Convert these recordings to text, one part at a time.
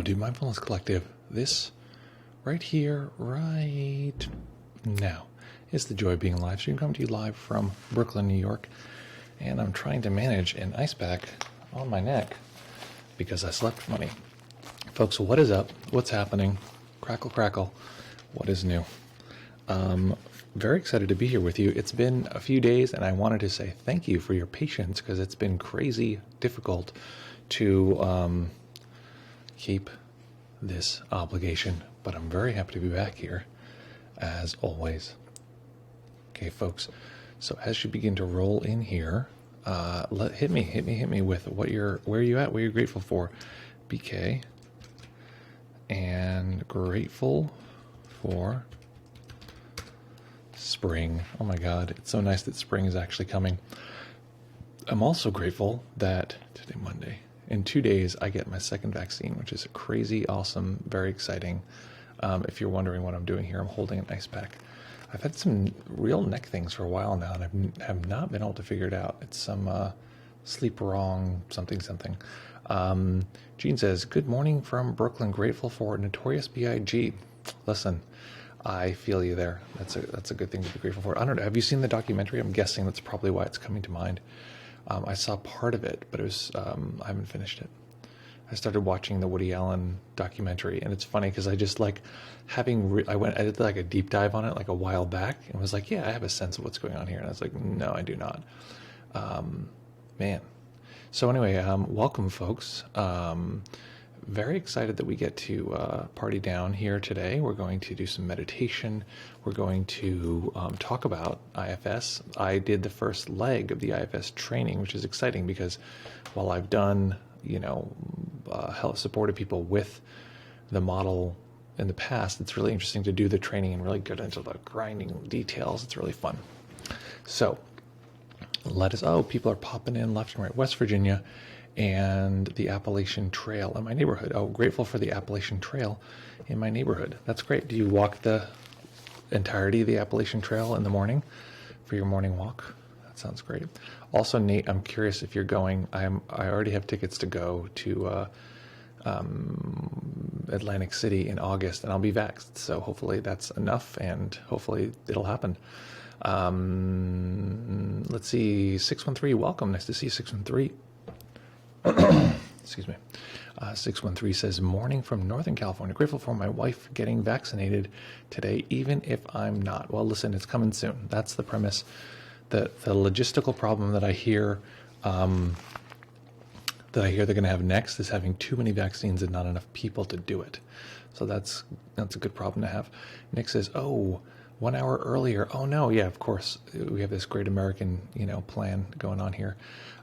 to Mindfulness Collective. This right here, right now, is the joy of being live stream. Coming to you live from Brooklyn, New York. And I'm trying to manage an ice pack on my neck because I slept funny. Folks, what is up? What's happening? Crackle, crackle. What is new? Very excited to be here with you. It's been a few days, and I wanted to say thank you for your patience because it's been crazy difficult to keep this obligation. But I'm very happy to be back here, as always. Okay, folks. So as you begin to roll in here, hit me with where you at, what you're grateful for. BK, and grateful for spring. Oh my God, it's so nice that spring is actually coming. I'm also grateful that today, Monday, in 2 days, I get my second vaccine, which is crazy, awesome, very exciting. If you're wondering what I'm doing here, I'm holding an ice pack. I've had some real neck things for a while now, and I have not been able to figure it out. It's some sleep wrong something. Jean says, good morning from Brooklyn, grateful for Notorious B.I.G. Listen, I feel you there. That's a good thing to be grateful for. I don't know, have you seen the documentary? I'm guessing that's probably why it's coming to mind. I saw part of it, but it was I haven't finished it. I started watching the Woody Allen documentary, and it's funny because I just like having, I did like a deep dive on it like a while back, and was like, yeah, I have a sense of what's going on here. And I was like, no, I do not. Man. So anyway, welcome folks. Very excited that we get to party down here today. We're going to do some meditation. We're going to talk about IFS. I did the first leg of the IFS training, which is exciting because while I've done, help supported people with the model in the past, it's really interesting to do the training and really get into the grinding details. It's really fun. So people are popping in left and right. West Virginia and the Appalachian Trail in my neighborhood. Oh, grateful for the Appalachian Trail in my neighborhood. That's great. Do you walk the entirety of the Appalachian Trail in the morning for your morning walk? That sounds great. Also, Nate, I'm curious if you're going. I already have tickets to go to Atlantic City in August, and I'll be vaxxed. So hopefully that's enough, and hopefully it'll happen. Let's see, 613, welcome. Nice to see you, 613. Excuse me. 613 says, morning from Northern California. Grateful for my wife getting vaccinated today, even if I'm not. Well, listen, it's coming soon. That's the premise. The logistical problem that I hear they're going to have next is having too many vaccines and not enough people to do it. So that's a good problem to have. Nick says, 1 hour earlier. Oh no, yeah, of course. We have this great American, plan going on here.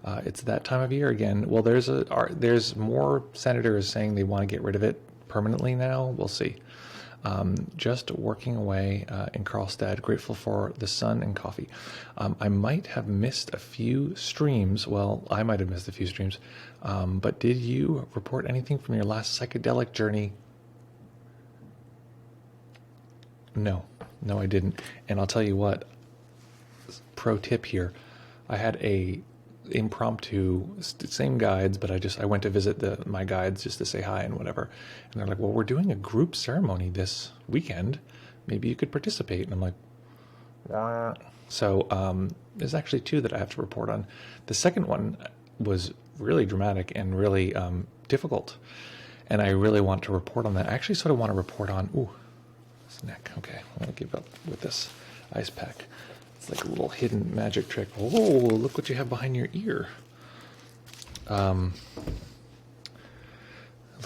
It's that time of year again. Well, there's more senators saying they want to get rid of it permanently now. We'll see. Just working away in Carlstad. Grateful for the sun and coffee. I might have missed a few streams. Well, I might have missed a few streams. But did you report anything from your last psychedelic journey? No, I didn't. And I'll tell you what, pro tip here, I had a impromptu, same guides, but I went to visit my guides just to say hi and whatever. And they're like, well, we're doing a group ceremony this weekend. Maybe you could participate. And I'm like, nah. So there's actually 2 that I have to report on. The second one was really dramatic and really difficult. And I really want to report on that. I actually sort of want to report on, neck. Okay, I'm going to give up with this ice pack. It's like a little hidden magic trick. Oh, look what you have behind your ear. Look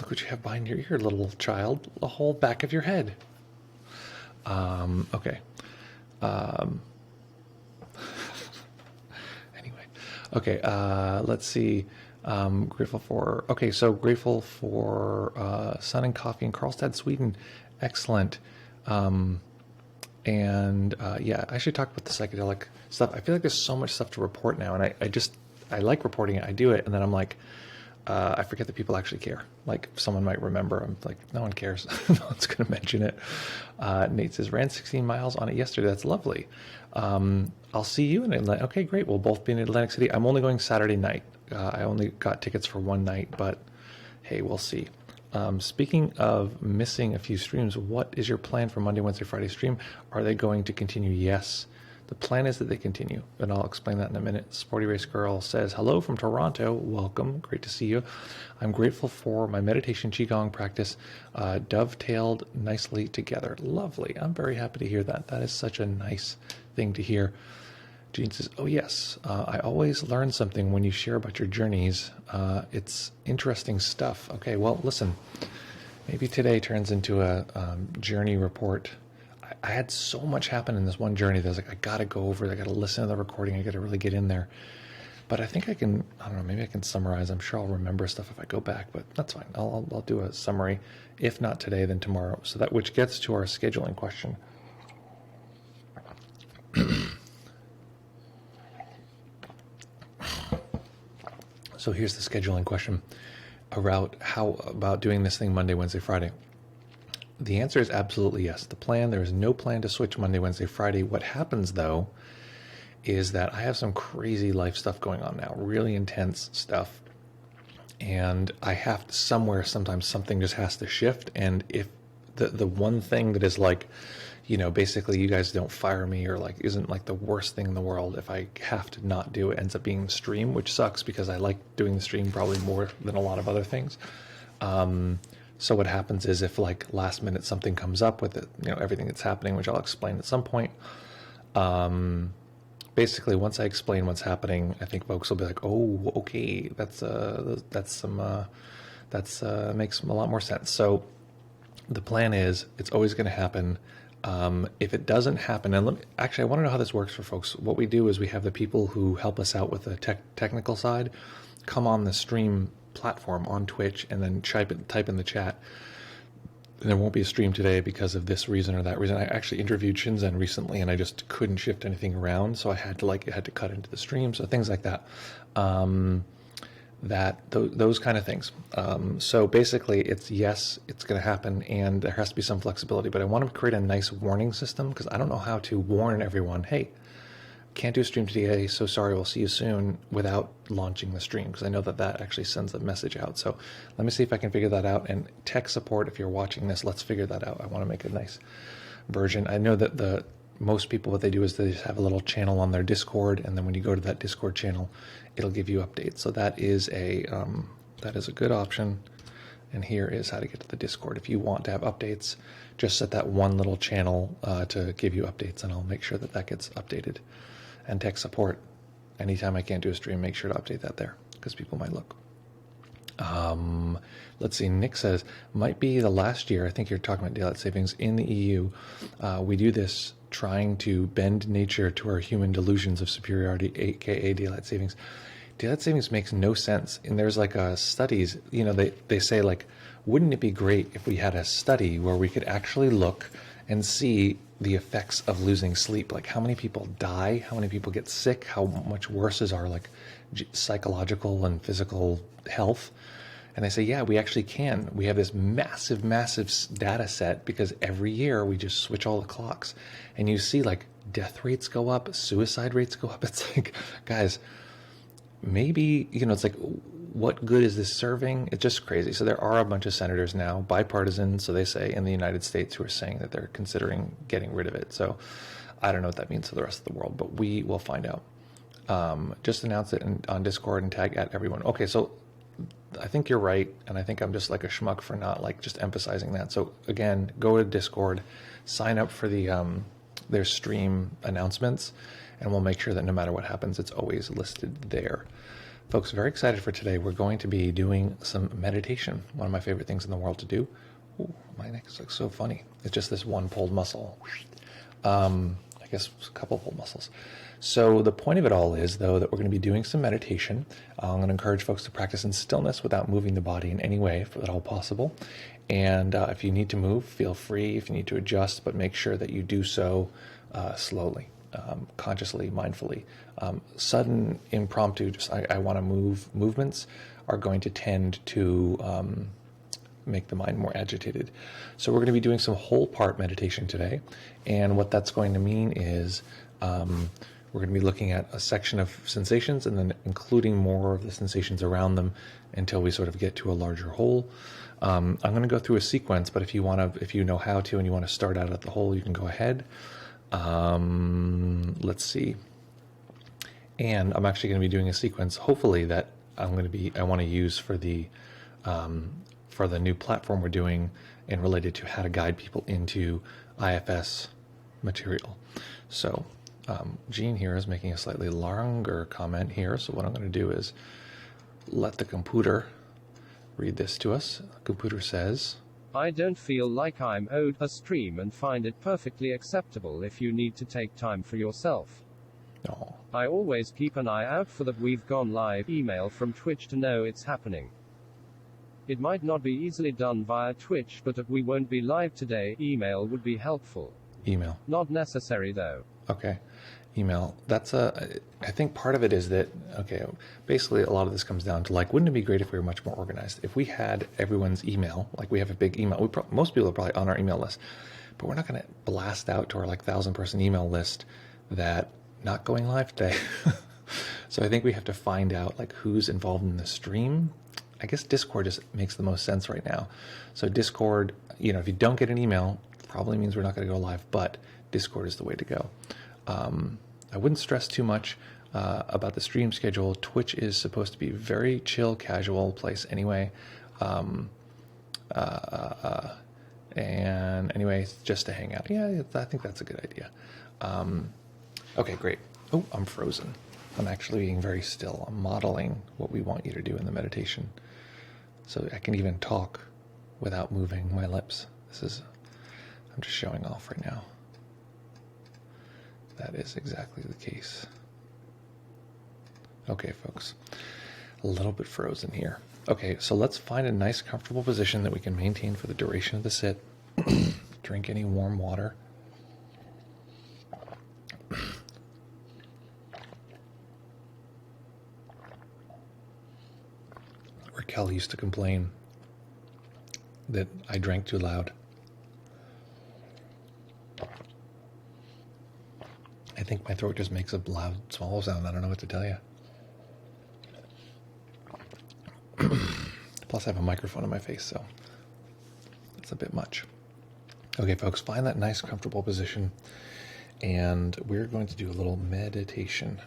what you have behind your ear, little child. The whole back of your head. Okay. Anyway. Okay, let's see. Grateful for sun and coffee in Karlstad, Sweden. Excellent. I should talk about the psychedelic stuff. I feel like there's so much stuff to report now, and I like reporting it. I do it, and then I'm like, I forget that people actually care. Like, someone might remember. I'm like, no one cares. No one's going to mention it. Nate says, ran 16 miles on it yesterday. That's lovely. I'll see you in Atlanta. Okay, great. We'll both be in Atlantic City. I'm only going Saturday night. I only got tickets for one night, but hey, we'll see. Speaking of missing a few streams, what is your plan for Monday, Wednesday, Friday stream? Are they going to continue? Yes. The plan is that they continue, and I'll explain that in a minute. Sporty Race Girl says, hello from Toronto. Welcome. Great to see you. I'm grateful for my meditation Qigong practice dovetailed nicely together. Lovely. I'm very happy to hear that. That is such a nice thing to hear. Jean says, oh yes, I always learn something when you share about your journeys. It's interesting stuff. Okay, well, listen, maybe today turns into a journey report. I had so much happen in this one journey that I was like, I got to go over it. I got to listen to the recording. I got to really get in there. But I think I don't know, maybe I can summarize. I'm sure I'll remember stuff if I go back, but that's fine. I'll do a summary. If not today, then tomorrow. So that, which gets to our scheduling question. So here's the scheduling question about doing this thing Monday, Wednesday, Friday. The answer is absolutely yes. There is no plan to switch Monday, Wednesday, Friday. What happens though is that I have some crazy life stuff going on now, really intense stuff. And I have to, sometimes something just has to shift. And if the one thing that is like, basically you guys don't fire me or like isn't like the worst thing in the world, if I have to not do it, ends up being the stream, which sucks because I like doing the stream probably more than a lot of other things. So what happens is if like last minute something comes up with it, everything that's happening, which I'll explain at some point. Basically, once I explain what's happening, I think folks will be like, "Oh, okay, that's makes a lot more sense." So the plan is it's always going to happen. If it doesn't happen, and I want to know how this works for folks. What we do is we have the people who help us out with the technical side come on the stream platform on Twitch and then type in the chat. And there won't be a stream today because of this reason or that reason. I actually interviewed Shinzen recently and I just couldn't shift anything around, so I had to cut into the stream, so things like that. Those kind of things. So basically it's yes, it's going to happen, and there has to be some flexibility, but I want to create a nice warning system because I don't know how to warn everyone, hey, can't do a stream today, so sorry, we'll see you soon, without launching the stream, because I know that actually sends a message out. So let me see if I can figure that out. And tech support, if you're watching this, let's figure that out. I want to make a nice version. I know that most people, what they do is they just have a little channel on their Discord, and then when you go to that Discord channel, it'll give you updates. So that is a good option. And here is how to get to the Discord. If you want to have updates, just set that one little channel to give you updates, and I'll make sure that gets updated. And tech support, anytime I can't do a stream, make sure to update that there, because people might look. Let's see, Nick says, might be the last year, I think you're talking about daylight savings, in the EU. We do this trying to bend nature to our human delusions of superiority, aka daylight savings. Daylight savings makes no sense. And there's like studies, they say like, wouldn't it be great if we had a study where we could actually look and see the effects of losing sleep, like how many people die, how many people get sick, how much worse is our like psychological and physical health. And they say, yeah, we actually can. We have this massive data set because every year we just switch all the clocks, and you see like death rates go up, suicide rates go up. It's like, guys, maybe, it's like, what good is this serving? It's just crazy. So there are a bunch of senators now, bipartisan, so they say, in the United States, who are saying that they're considering getting rid of it. So I don't know what that means to the rest of the world, but we will find out. Just announce it on Discord and tag at everyone. Okay, so I think you're right, and I think I'm just like a schmuck for not like just emphasizing that. So again, go to Discord, sign up for their stream announcements, and we'll make sure that no matter what happens, it's always listed there. Folks, very excited for today. We're going to be doing some meditation, one of my favorite things in the world to do. Ooh, my neck looks so funny. It's just this one pulled muscle. I guess a couple pulled muscles. So the point of it all is, though, that we're going to be doing some meditation. I'm going to encourage folks to practice in stillness without moving the body in any way, if at all possible. And if you need to move, feel free. If you need to adjust, but make sure that you do so slowly. Consciously, mindfully. Sudden, impromptu, just I want to move movements are going to tend to make the mind more agitated. So we're going to be doing some whole part meditation today. And what that's going to mean is We're going to be looking at a section of sensations and then including more of the sensations around them until we sort of get to a larger whole. I'm going to go through a sequence, but if you know how to and you want to start out at the whole, you can go ahead. Let's see. And I'm actually going to be doing a sequence, hopefully, that I want to use for the new platform we're doing and related to how to guide people into IFS material. So Jean here is making a slightly longer comment here. So what I'm going to do is let the computer read this to us. The computer says, I don't feel like I'm owed a stream and find it perfectly acceptable if you need to take time for yourself. oh, I always keep an eye out for the "we've gone live" email from Twitch to know it's happening. It might not be easily done via Twitch, but if we won't be live today, email would be helpful. email. Not necessary though. Okay. Email. I think part of it is that, okay, basically a lot of this comes down to like, wouldn't it be great if we were much more organized? If we had everyone's email, like we have a big email, most people are probably on our email list, but we're not going to blast out to our like 1,000-person email list that not going live today. So I think we have to find out like who's involved in the stream. I guess Discord just makes the most sense right now. So Discord, if you don't get an email, probably means we're not going to go live, but Discord is the way to go. I wouldn't stress too much about the stream schedule. Twitch is supposed to be a very chill, casual place anyway. And anyway, just to hang out. Yeah, I think that's a good idea. Okay, great. Oh, I'm frozen. I'm actually being very still. I'm modeling what we want you to do in the meditation. So I can even talk without moving my lips. I'm just showing off right now. That is exactly the case. Okay, folks, a little bit frozen here. Okay, so let's find a nice, comfortable position that we can maintain for the duration of the sit. Drink any warm water. Raquel used to complain that I drank too loud. I think my throat just makes a loud swallow sound. I don't know what to tell you. Plus, I have a microphone in my face, so it's a bit much. Okay, folks, find that nice, comfortable position, and we're going to do a little meditation.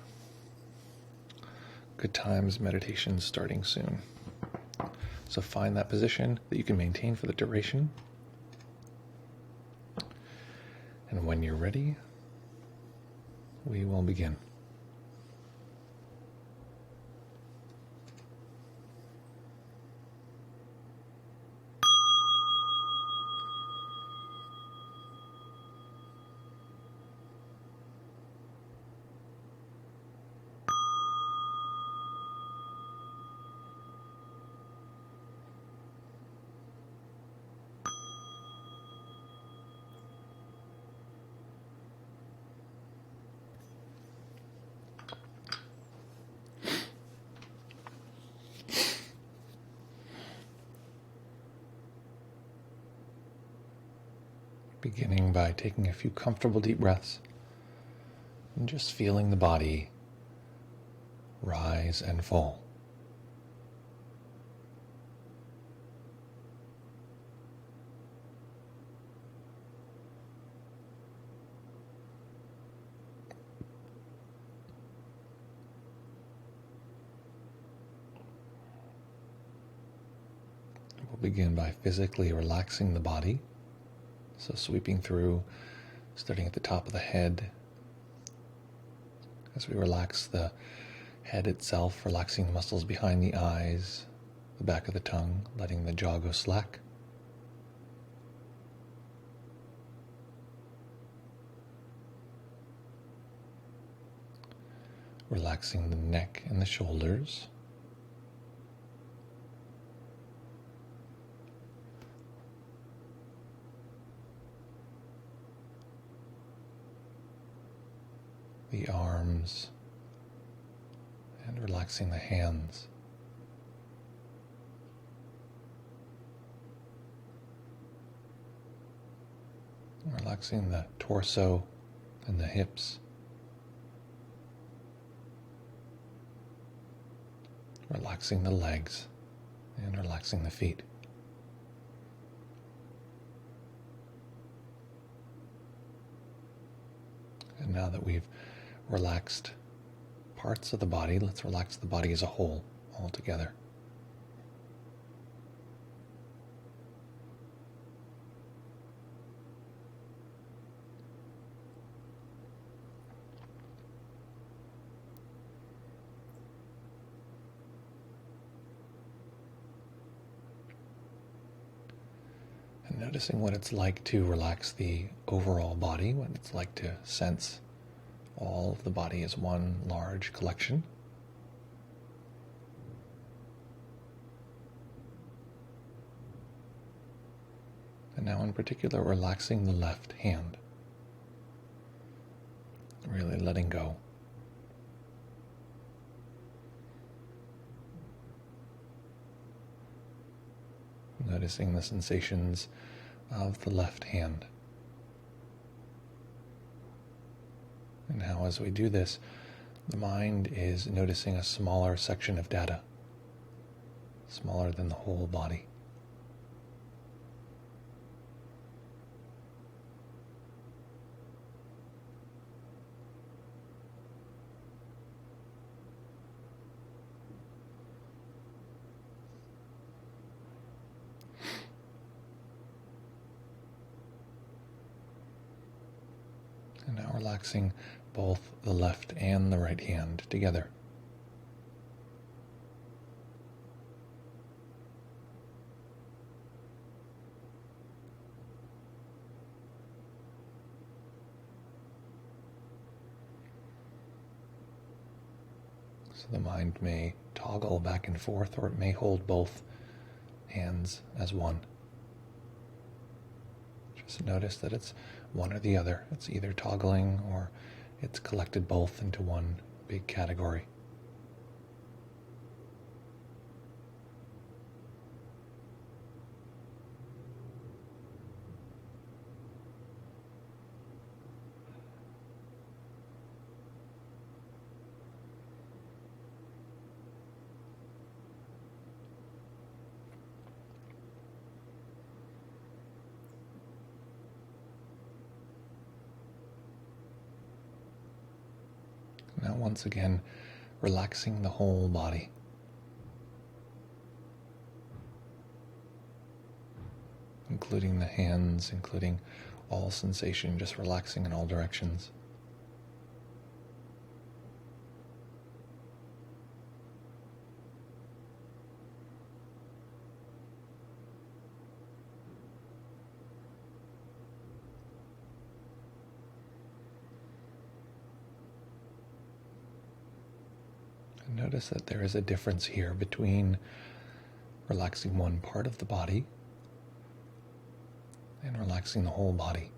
Good times meditation starting soon. So find that position that you can maintain for the duration. And when you're ready, we will begin. Beginning by taking a few comfortable deep breaths and just feeling the body rise and fall. We'll begin by physically relaxing the body. So sweeping through, starting at the top of the head. As we relax the head itself, relaxing the muscles behind the eyes, the back of the tongue, letting the jaw go slack. Relaxing the neck and the shoulders. The arms, and relaxing the hands. Relaxing the torso and the hips. relaxing the legs and relaxing the feet. And now that we've relaxed parts of the body, let's relax the body as a whole, all together. And noticing what it's like to relax the overall body, what it's like to sense all of the body as one large collection. And now in particular, relaxing the left hand. Really letting go. Noticing the sensations of the left hand. And how, as we do this, the mind is noticing a smaller section of data, smaller than the whole body. And now relaxing both the left and the right hand together. So the mind may toggle back and forth, or it may hold both hands as one. Just notice that it's one or the other. It's either toggling or it's collected both into one big category. Now once again, relaxing the whole body. Including the hands, including all sensation, just relaxing in all directions. Notice that there is a difference here between relaxing one part of the body and relaxing the whole body.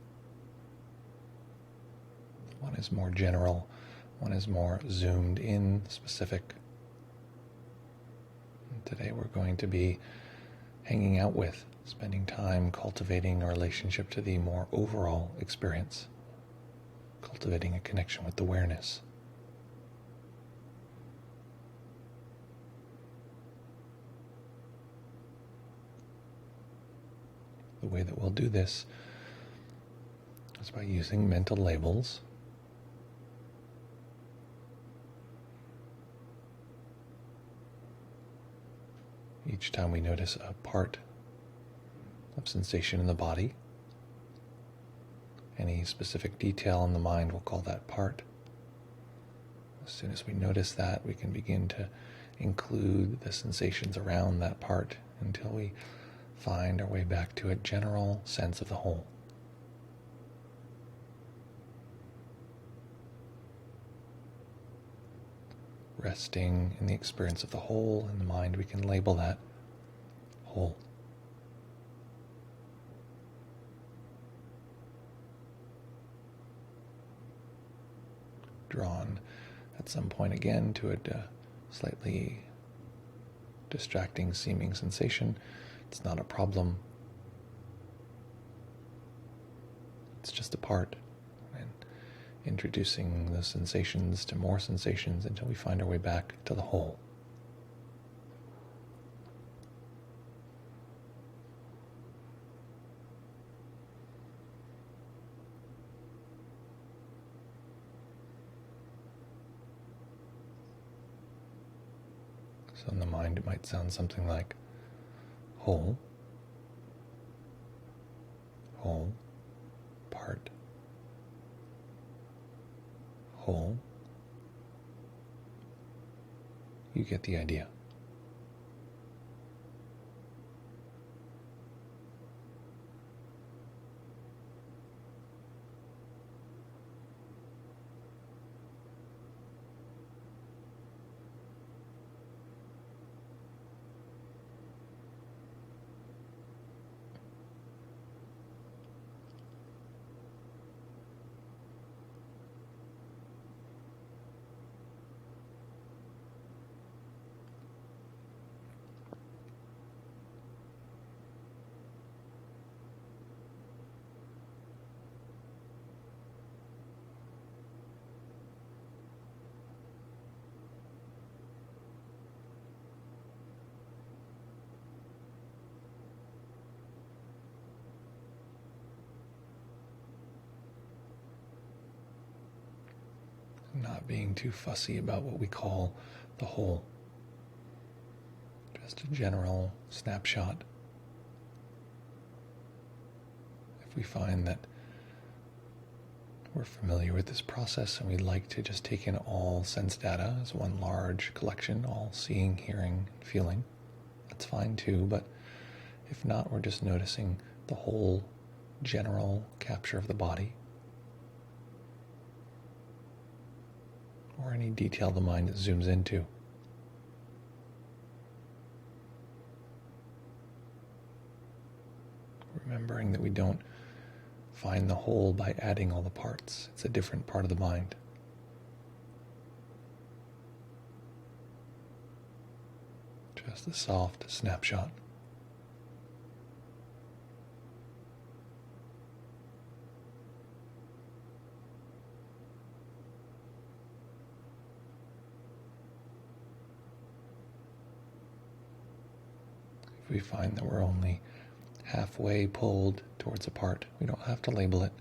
One is more general, one is more zoomed in, specific. And today we're going to be hanging out with, spending time cultivating a relationship to the more overall experience, cultivating a connection with awareness. The way that we'll do this is by using mental labels. Each time we notice a part of sensation in the body, any specific detail in the mind, we'll call that part. As soon as we notice that, we can begin to include the sensations around that part until we find our way back to a general sense of the whole. Resting in the experience of the whole in the mind, we can label that whole. Drawn at some point again to a slightly distracting seeming sensation. It's not a problem. It's just a part. And introducing the sensations to more sensations until we find our way back to the whole. So in the mind it might sound something like whole, whole, part, whole. You get the idea. Not being too fussy about what we call the whole. Just a general snapshot. If we find that we're familiar with this process and we'd like to just take in all sense data as one large collection, all seeing, hearing, feeling, that's fine too. But if not, we're just noticing the whole general capture of the body, or any detail the mind zooms into. Remembering that we don't find the whole by adding all the parts. It's a different part of the mind. Just a soft snapshot. If we find that we're only halfway pulled towards a part, we don't have to label it.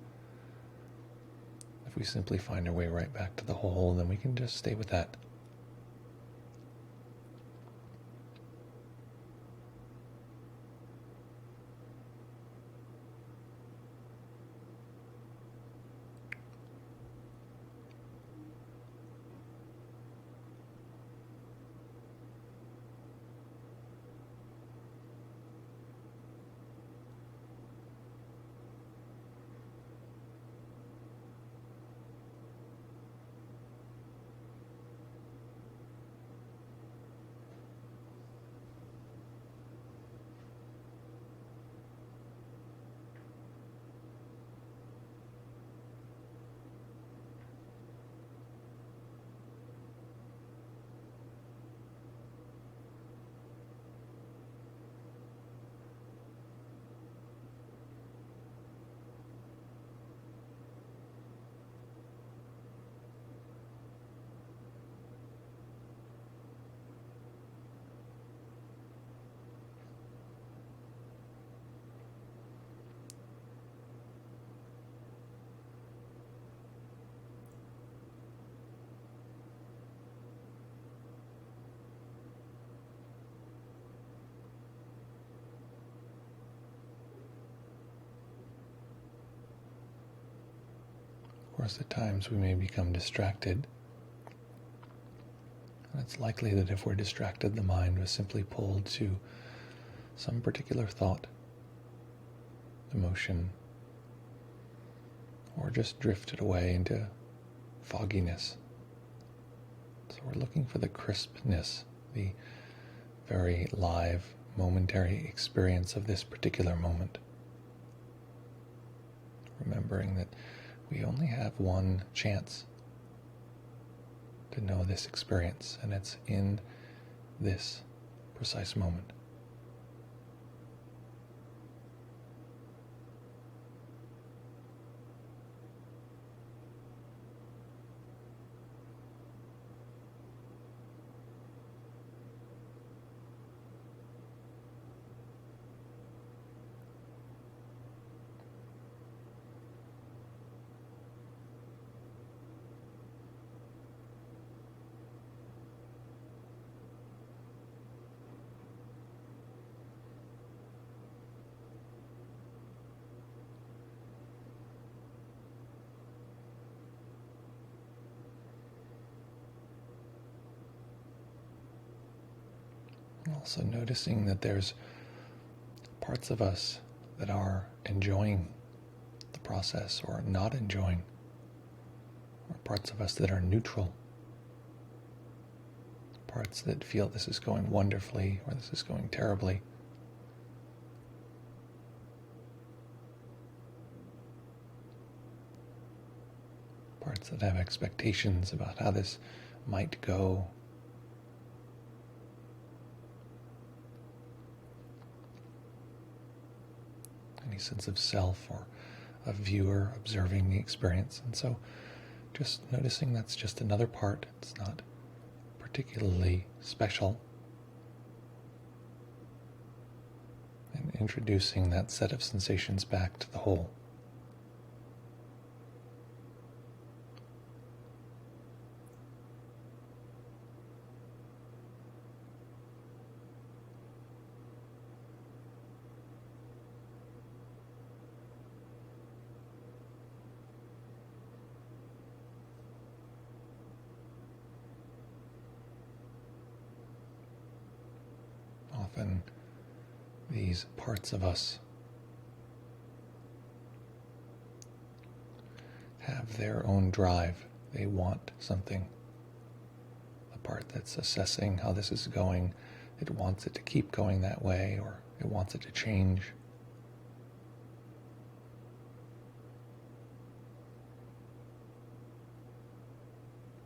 If we simply find our way right back to the whole, then we can just stay with that. Of course, at times we may become distracted. And it's likely that if we're distracted, the mind was simply pulled to some particular thought, emotion, or just drifted away into fogginess. So we're looking for the crispness, the very live, momentary experience of this particular moment. Remembering that we only have one chance to know this experience, and it's in this precise moment. Also noticing that there's parts of us that are enjoying the process or not enjoying, or parts of us that are neutral, parts that feel this is going wonderfully or this is going terribly. Parts that have expectations about how this might go. Any sense of self or a viewer observing the experience. And so just noticing that's just another part. It's not particularly special. And introducing that set of sensations back to the whole. Often these parts of us have their own drive. They want something. The part that's assessing how this is going, it wants it to keep going that way, or it wants it to change.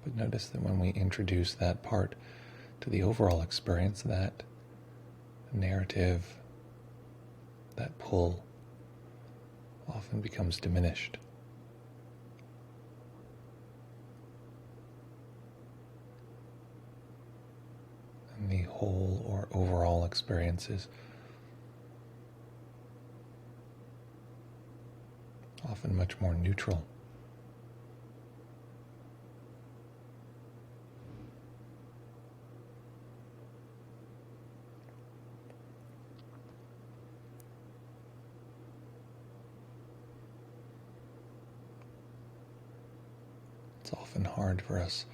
But notice that when we introduce that part to the overall experience, that narrative, that pull, often becomes diminished. And the whole or overall experience is often much more neutral. It's often hard for us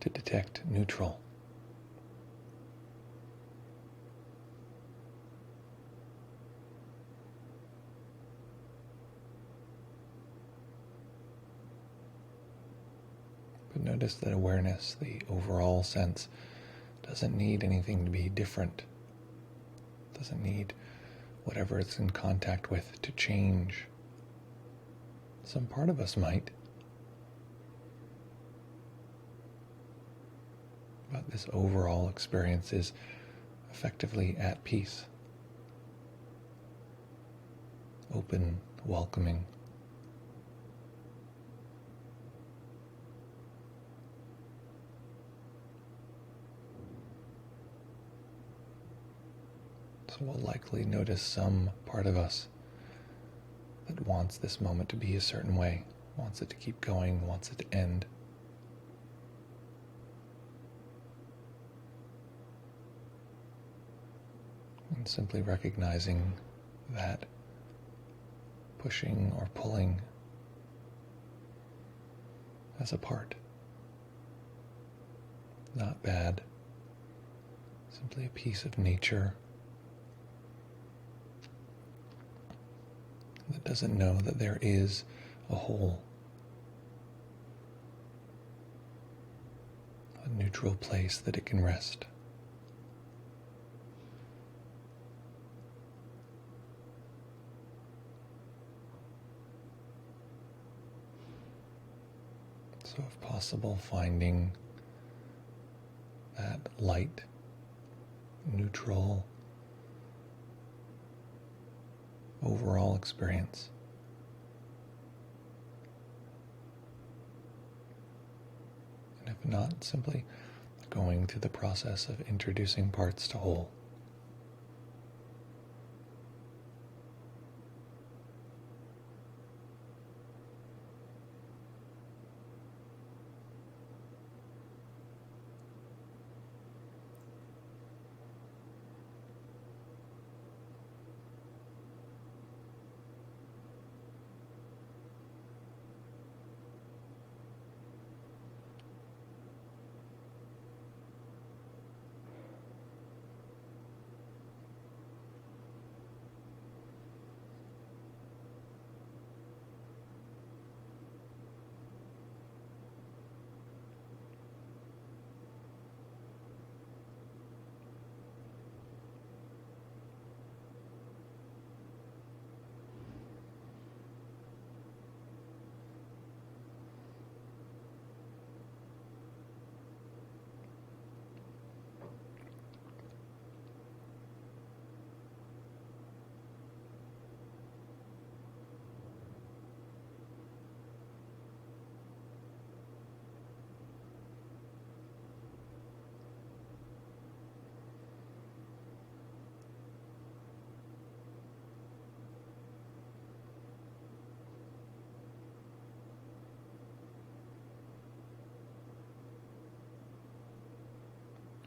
to detect neutral. But notice that awareness, the overall sense, doesn't need anything to be different. Doesn't need whatever it's in contact with to change. Some part of us might. But this overall experience is effectively at peace, open, welcoming. So we'll likely notice some part of us that wants this moment to be a certain way, wants it to keep going, wants it to end. And simply recognizing that pushing or pulling as a part. Not bad, simply a piece of nature that doesn't know that there is a whole, a neutral place that it can rest. So if possible, finding that light, neutral, overall experience. And if not, simply going through the process of introducing parts to whole.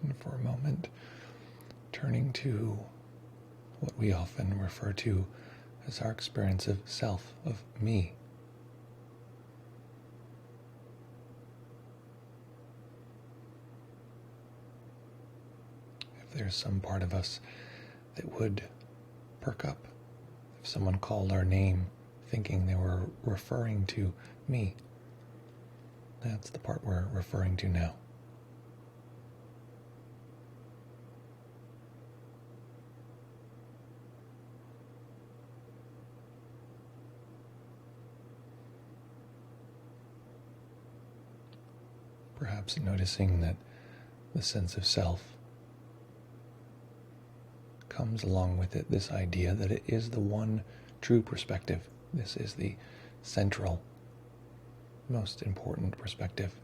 And for a moment, turning to what we often refer to as our experience of self, of me. If there's some part of us that would perk up if someone called our name thinking they were referring to me, that's the part we're referring to now. Perhaps noticing that the sense of self comes along with it this idea that it is the one true perspective. This is the central, most important perspective.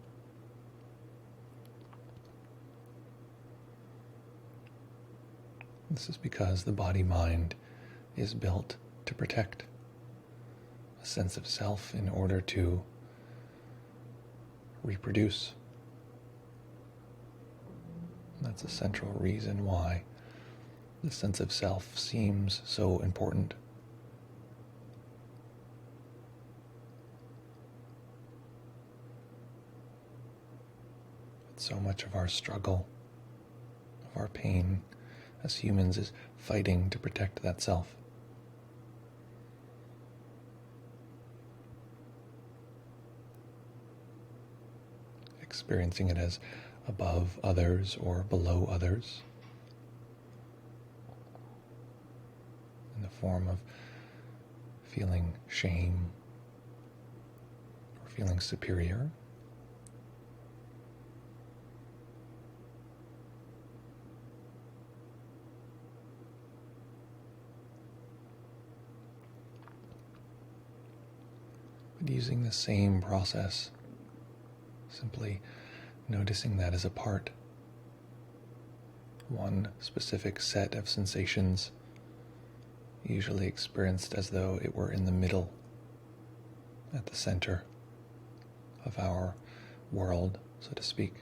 This is because the body-mind is built to protect a sense of self in order to reproduce. That's a central reason why the sense of self seems so important. So much of our struggle, of our pain as humans is fighting to protect that self. Experiencing it as above others or below others, in the form of feeling shame or feeling superior. But using the same process, simply noticing that as a part, one specific set of sensations, usually experienced as though it were in the middle, at the center of our world, so to speak.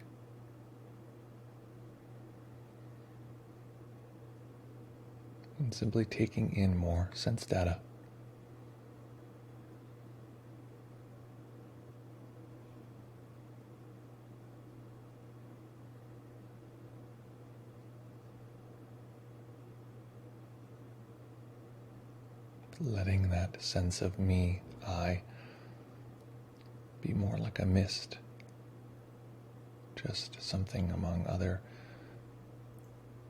And simply taking in more sense data. Letting that sense of me, I, be more like a mist, just something among other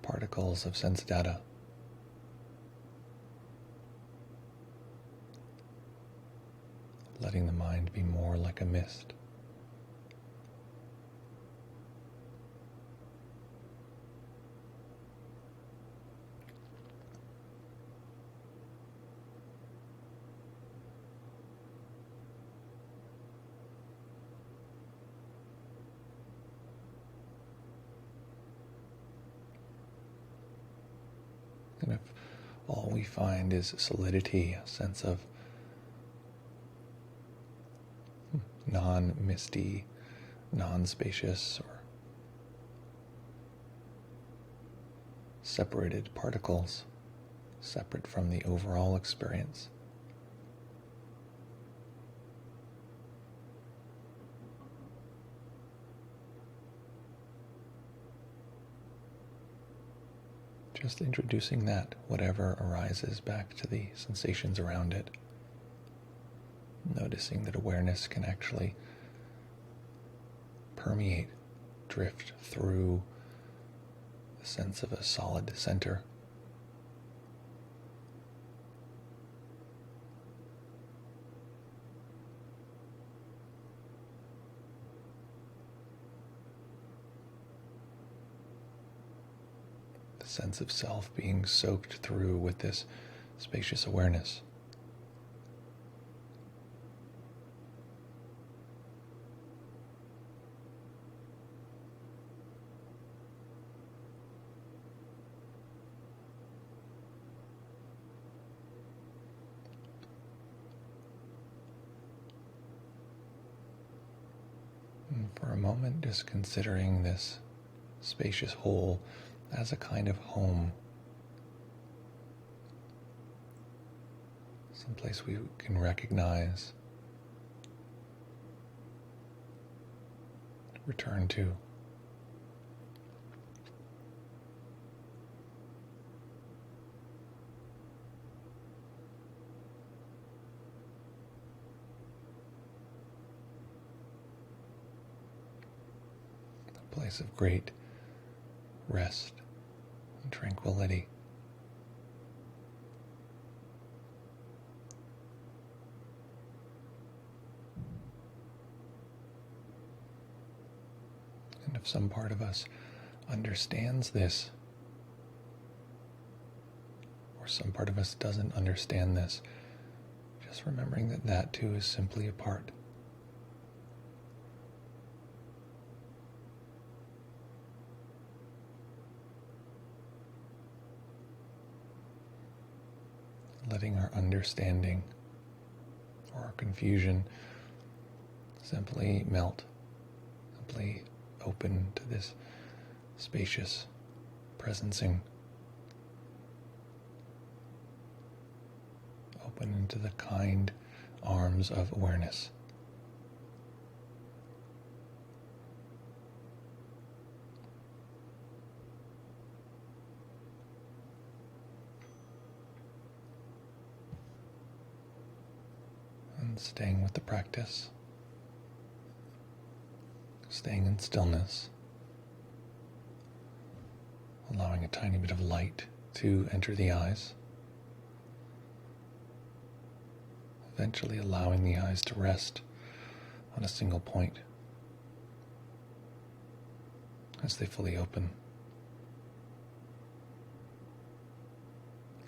particles of sense data. Letting the mind be more like a mist. And if all we find is solidity, a sense of non-misty, non-spacious, or separated particles, separate from the overall experience, just introducing that, whatever arises, back to the sensations around it. Noticing that awareness can actually permeate, drift through the sense of a solid center. The sense of self being soaked through with this spacious awareness. And for a moment, just considering this spacious whole as a kind of home. Someplace we can recognize, return to. A place of great rest and tranquility. And if some part of us understands this, or some part of us doesn't understand this, just remembering that that too is simply a part. Letting our understanding or our confusion simply melt, simply open to this spacious presencing, open into the kind arms of awareness. And staying with the practice, staying in stillness, allowing a tiny bit of light to enter the eyes, eventually allowing the eyes to rest on a single point as they fully open,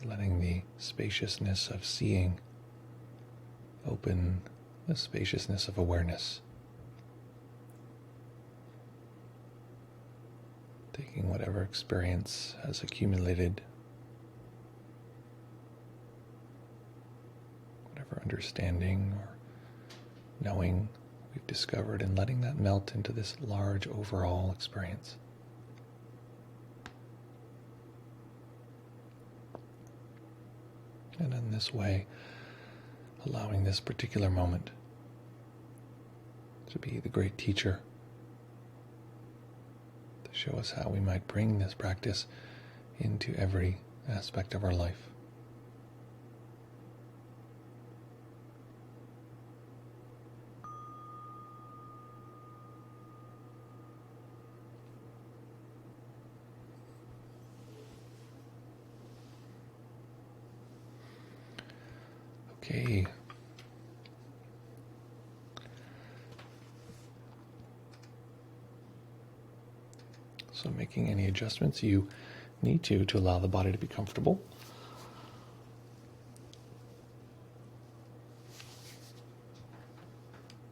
letting the spaciousness of seeing open the spaciousness of awareness, taking whatever experience has accumulated, whatever understanding or knowing we've discovered, and letting that melt into this large overall experience. And in this way, allowing this particular moment to be the great teacher, to show us how we might bring this practice into every aspect of our life. Okay. So making any adjustments you need to allow the body to be comfortable.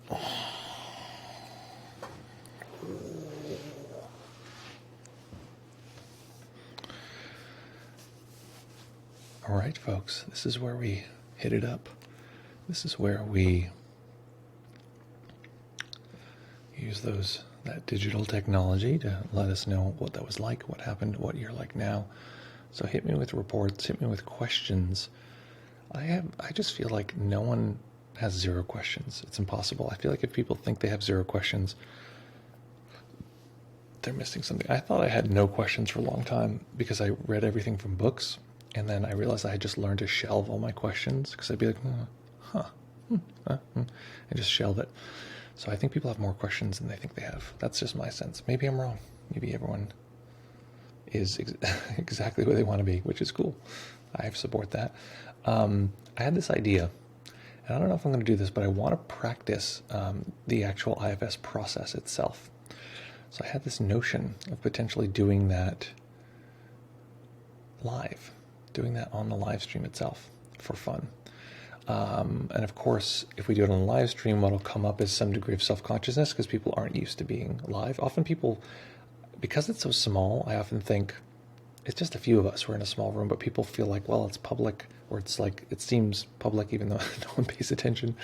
All right, folks, this is where we hit it up. This is where we use that digital technology to let us know what that was like, what happened, what you're like now. So hit me with reports, hit me with questions. I just feel like no one has zero questions. It's impossible. I feel like if people think they have zero questions, they're missing something. I thought I had no questions for a long time because I read everything from books, and then I realized I had just learned to shelve all my questions because I'd be like, and just shelve it. So I think people have more questions than they think they have. That's just my sense. Maybe I'm wrong. Maybe everyone is exactly where they want to be, which is cool. I support that. I had this idea, and I don't know if I'm going to do this, but I want to practice the actual IFS process itself. So I had this notion of potentially doing that live, doing that on the live stream itself for fun. And of course, if we do it on a live stream, what'll come up is some degree of self-consciousness because people aren't used to being live. Often people, because it's so small, I often think it's just a few of us. We're in a small room, but people feel like, well, it's public, or it's like, it seems public even though no one pays attention.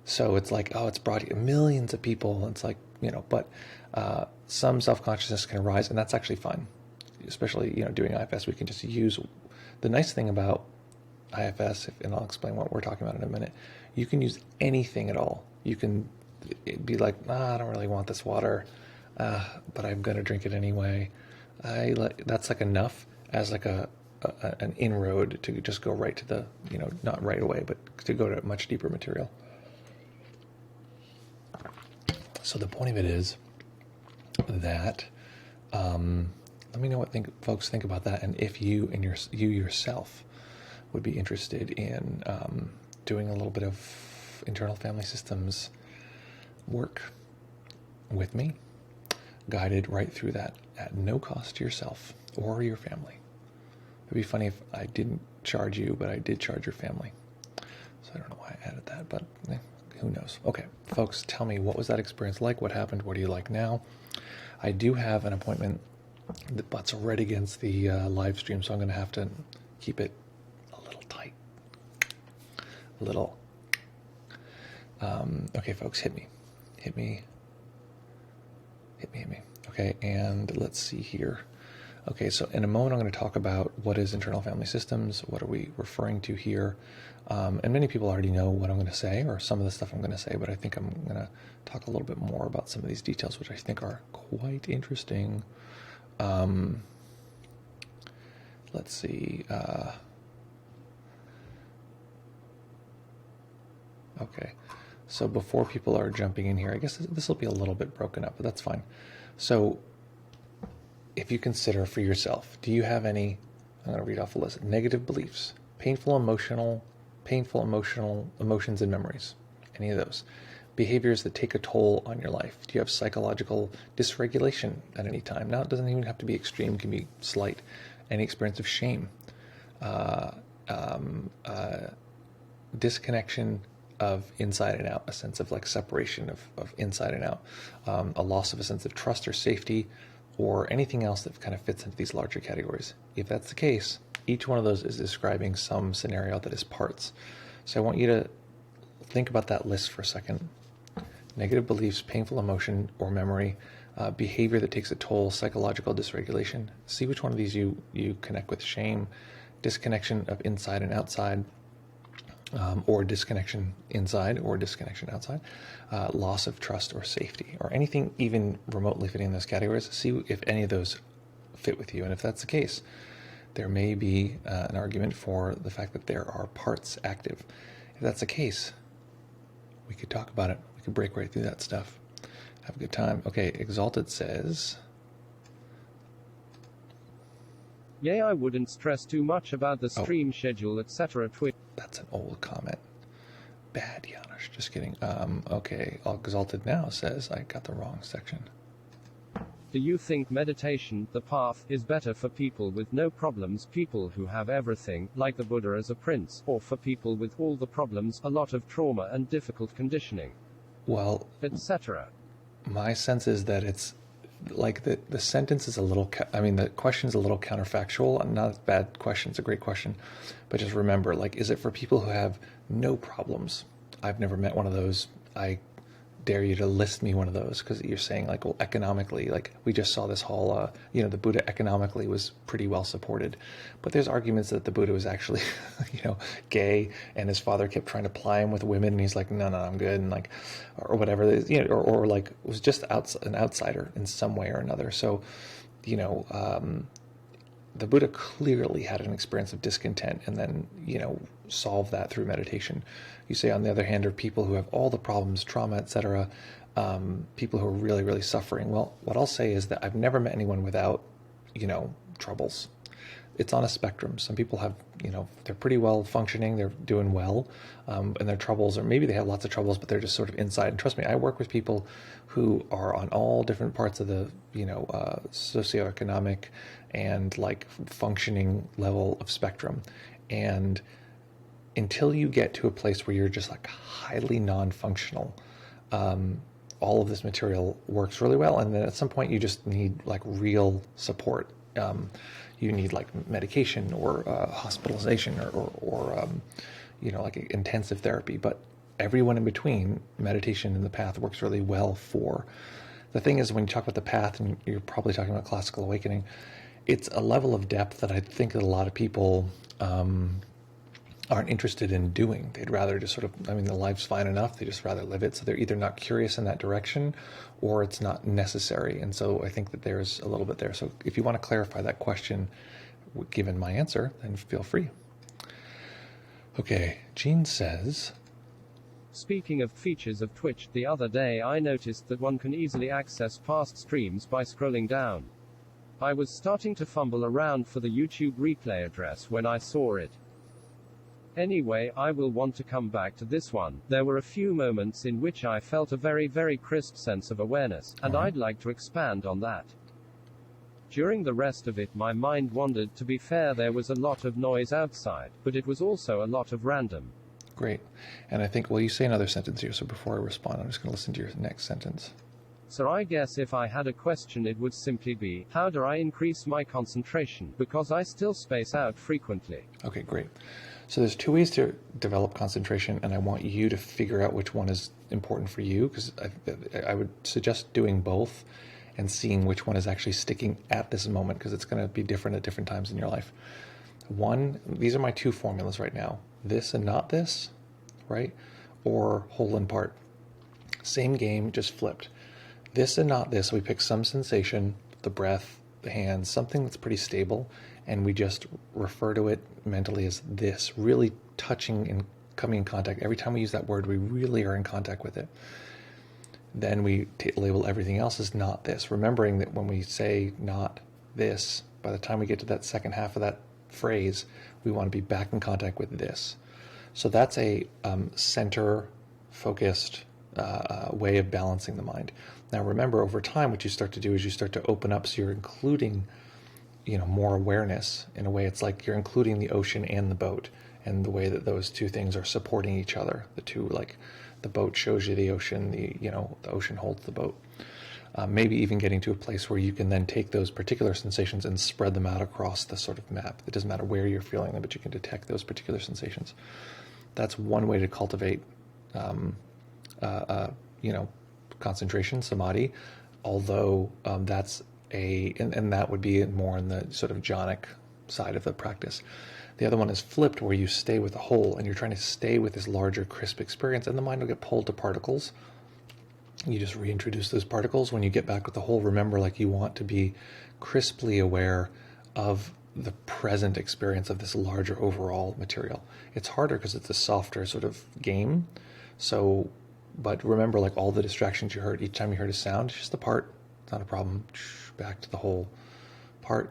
So it's like, oh, it's brought millions of people. It's like, but Some self-consciousness can arise, and that's actually fine. Especially, doing IFS, we can just use the nice thing about IFS, and I'll explain what we're talking about in a minute. You can use anything at all. You can be like, I don't really want this water, but I'm going to drink it anyway. That's like enough as like an inroad to just go right to the, not right away, but to go to much deeper material. So the point of it is that, let me know what folks think about that, and if you yourself would be interested in doing a little bit of internal family systems work with me, guided right through that at no cost to yourself or your family. It'd be funny if I didn't charge you, but I did charge your family. So I don't know why I added that, but who knows? Okay, folks, tell me, what was that experience like? What happened? What do you like now? I do have an appointment that butts right against the live stream, so I'm going to have to keep it a little tight. A little. Okay, folks, hit me. Okay, and let's see here. Okay, so in a moment I'm going to talk about what is internal family systems, what are we referring to here, and many people already know what I'm going to say, or some of the stuff I'm going to say, but I think I'm going to talk a little bit more about some of these details, which I think are quite interesting. Let's see. Okay, so before people are jumping in here, I guess this will be a little bit broken up, but that's fine. So if you consider for yourself, do you have any, I'm going to read off a list, negative beliefs, painful emotions and memories, any of those, behaviors that take a toll on your life? Do you have psychological dysregulation at any time? Now, it doesn't even have to be extreme, it can be slight. Any experience of shame, disconnection of inside and out, a sense of like separation of inside and out, a loss of a sense of trust or safety, or anything else that kind of fits into these larger categories. If that's the case, each one of those is describing some scenario that is parts. So I want you to think about that list for a second. Negative beliefs, painful emotion or memory, behavior that takes a toll, psychological dysregulation. See which one of these you connect with. Shame, disconnection of inside and outside, or disconnection inside or disconnection outside, loss of trust or safety, or anything even remotely fitting in those categories. See if any of those fit with you. And if that's the case, there may be an argument for the fact that there are parts active. If that's the case, we could talk about it. We could break right through that stuff. Have a good time. Okay, Exalted says, yeah, I wouldn't stress too much about the stream schedule, etc. That's an old comment. Bad, Janusz. Just kidding. Okay, Exalted now says I got the wrong section. Do you think meditation, the path, is better for people with no problems, people who have everything, like the Buddha as a prince, or for people with all the problems, a lot of trauma and difficult conditioning, well, etc.? My sense is that it's like the sentence is a little, the question is a little counterfactual. Not a bad question, it's a great question. But just remember, like, is it for people who have no problems? I've never met one of those. I dare you to list me one of those, because you're saying, like, well, economically, like, we just saw this whole, the Buddha economically was pretty well supported. But there's arguments that the Buddha was actually, gay, and his father kept trying to ply him with women, and he's like, no, I'm good, and like, or whatever, or like, was just an outsider in some way or another. So, the Buddha clearly had an experience of discontent, and then, solved that through meditation. You say, on the other hand, are people who have all the problems, trauma, etc., people who are really, really suffering. Well, what I'll say is that I've never met anyone without, troubles. It's on a spectrum. Some people have, they're pretty well functioning, they're doing well, and their troubles, or maybe they have lots of troubles, but they're just sort of inside. And trust me, I work with people who are on all different parts of the, socioeconomic and like functioning level of spectrum. And until you get to a place where you're just like highly non-functional, all of this material works really well. And then at some point you just need like real support. You need like medication or hospitalization or like intensive therapy. But everyone in between, meditation and the path works really well for The thing is, when you talk about the path, and you're probably talking about classical awakening, it's a level of depth that I think that a lot of people aren't interested in doing. They'd rather just sort of, I mean, the life's fine enough. They just rather live it. So they're either not curious in that direction or it's not necessary. And so I think that there's a little bit there. So if you want to clarify that question, given my answer, then feel free. Okay, Jean says, speaking of features of Twitch, the other day I noticed that one can easily access past streams by scrolling down. I was starting to fumble around for the YouTube replay address when I saw it. Anyway, I will want to come back to this one. There were a few moments in which I felt a very, very crisp sense of awareness, and I'd like to expand on that. During the rest of it, my mind wandered. To be fair, there was a lot of noise outside, but it was also a lot of random. Great. And I think, well, you say another sentence here, so before I respond, I'm just going to listen to your next sentence. So I guess if I had a question, it would simply be, how do I increase my concentration? Because I still space out frequently. Okay, great. So there's two ways to develop concentration, and I want you to figure out which one is important for you, because I would suggest doing both and seeing which one is actually sticking at this moment, because it's going to be different at different times in your life. One, these are my two formulas right now, this and not this, right? Or whole and part. Same game, just flipped. This and not this, we pick some sensation, the breath, the hands, something that's pretty stable, and we just refer to it mentally as this, really touching and coming in contact. Every time we use that word, we really are in contact with it. Then we label everything else as not this, remembering that when we say not this, by the time we get to that second half of that phrase, we want to be back in contact with this. So that's a center-focused way of balancing the mind. Now remember, over time, what you start to do is you start to open up, so you're including more awareness. In a way, it's like you're including the ocean and the boat, and the way that those two things are supporting each other. The two, like the boat shows you the ocean, the ocean holds the boat. Maybe even getting to a place where you can then take those particular sensations and spread them out across the sort of map. It doesn't matter where you're feeling them, but you can detect those particular sensations. That's one way to cultivate, concentration, samadhi, although that's and that would be more in the sort of jhanic side of the practice. The other one is flipped, where you stay with the whole, and you're trying to stay with this larger, crisp experience, and the mind will get pulled to particles. You just reintroduce those particles. When you get back with the whole, remember, like, you want to be crisply aware of the present experience of this larger overall material. It's harder because it's a softer sort of game. So, but remember, like, all the distractions you heard, each time you heard a sound, it's just a part, it's not a problem. Back to the whole, part,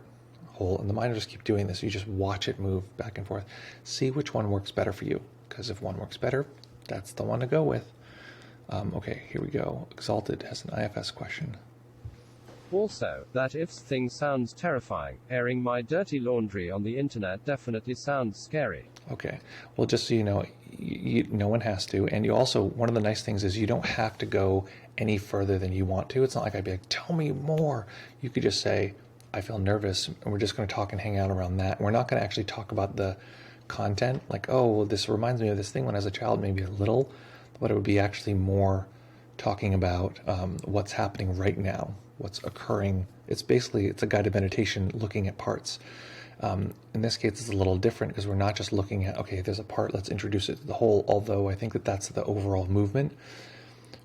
whole, and the mind will just keep doing this. You just watch it move back and forth. See which one works better for you, because if one works better, that's the one to go with. Okay, here we go. Exalted has an IFS question. Also, that if thing sounds terrifying. Airing my dirty laundry on the internet definitely sounds scary. Okay, well, just so you know, no one has to, and you also, one of the nice things is you don't have to go any further than you want to. It's not like I'd be like, tell me more. You could just say, I feel nervous, and we're just going to talk and hang out around that. We're not going to actually talk about the content, like, oh, well, this reminds me of this thing when I was a child, maybe a little, but it would be actually more talking about what's happening right now, what's occurring. It's a guided meditation looking at parts. In this case, it's a little different because we're not just looking at, okay, there's a part, let's introduce it to the whole, although I think that that's the overall movement.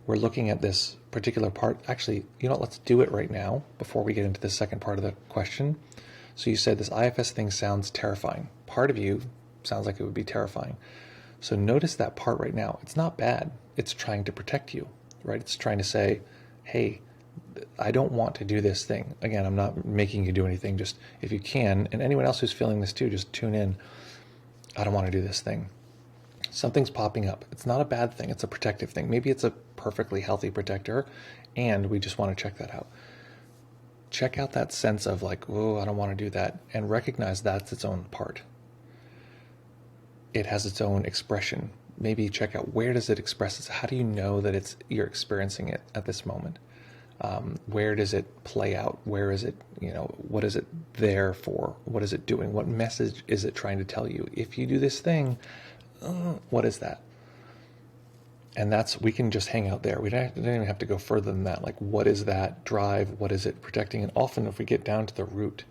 We're looking at this particular part. Actually, let's do it right now before we get into the second part of the question. So you said this IFS thing sounds terrifying. Part of you sounds like it would be terrifying. So notice that part right now. It's not bad. It's trying to protect you, right? It's trying to say, hey, I don't want to do this thing. Again, I'm not making you do anything. Just if you can, and anyone else who's feeling this too, just tune in. I don't want to do this thing. Something's popping up. It's not a bad thing. It's a protective thing. Maybe it's a perfectly healthy protector, and we just want to check that out. Check out that sense of like, oh, I don't want to do that, and recognize that's its own part. It has its own expression. Maybe check out, where does it express it? How do you know that you're experiencing it at this moment? Where does it play out? Where is it, what is it there for? What is it doing? What message is it trying to tell you? If you do this thing, what is that? And we can just hang out there. We don't even have to go further than that. Like, what is that drive? What is it protecting? And often if we get down to the root,